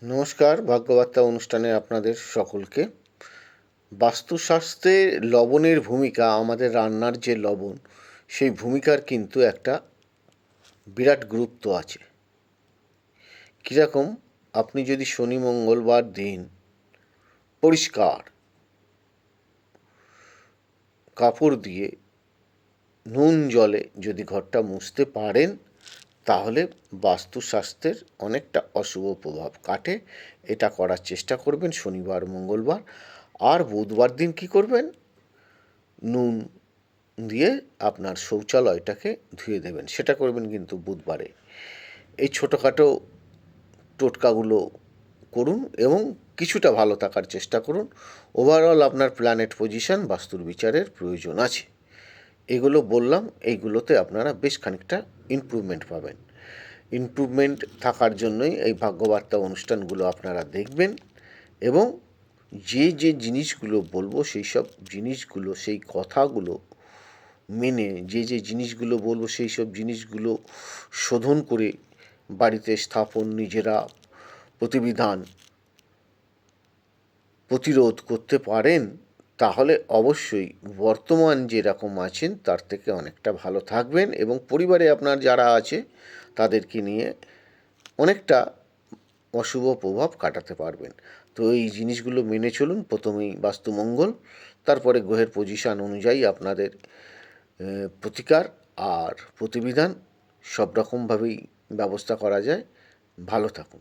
নমস্কার, ভাগ্যবার্তা অনুষ্ঠানে আপনাদের সকলকে। বাস্তুশাস্ত্রে লবণের ভূমিকা, আমাদের রান্নার যে লবণ, সেই ভূমিকার কিন্তু একটা বিরাট গুরুত্ব আছে। কীরকম? আপনি যদি শনি মঙ্গলবার দিন পরিষ্কার কাপড় দিয়ে নুন জলে যদি ঘরটা মুছতে পারেন, তাহলে বাস্তুশাস্ত্রের অনেকটা অশুভ প্রভাব কাটে। এটা করার চেষ্টা করবেন শনিবার মঙ্গলবার। আর বুধবার দিন কী করবেন? নুন দিয়ে আপনার শৌচালয়টাকে ধুয়ে দেবেন। সেটা করবেন কিন্তু বুধবারে। এই ছোটোখাটো টোটকাগুলো করুন এবং কিছুটা ভালো থাকার চেষ্টা করুন। ওভারঅল আপনার প্ল্যানেট পজিশন বাস্তুর বিচারের প্রয়োজন আছে। এগুলো বললাম, এইগুলোতে আপনারা বেশ খানিকটা ইমপ্রুভমেন্ট পাবেন। ইমপ্রুভমেন্ট থাকার জন্যই এই ভাগ্যবার্তা অনুষ্ঠানগুলো আপনারা দেখবেন এবং যে যে জিনিসগুলো বলবো সেই সব জিনিসগুলো, সেই কথাগুলো মেনে, যে যে জিনিসগুলো বলবো সেই সব জিনিসগুলো শোধন করে বাড়িতে স্থাপন, নিজেরা প্রতিবিধান প্রতিরোধ করতে পারেন, তাহলে অবশ্যই বর্তমান যেরকম আছেন তার থেকে অনেকটা ভালো থাকবেন এবং পরিবারে আপনার যারা আছে তাদেরকে নিয়ে অনেকটা অশুভ প্রভাব কাটাতে পারবেন। তো এই জিনিসগুলো মেনে চলুন। প্রথমেই বাস্তুমঙ্গল, তারপরে গ্রহের পজিশান অনুযায়ী আপনাদের প্রতিকার আর প্রতিবিধান সব রকমভাবেই ব্যবস্থা করা যায়। ভালো থাকুন।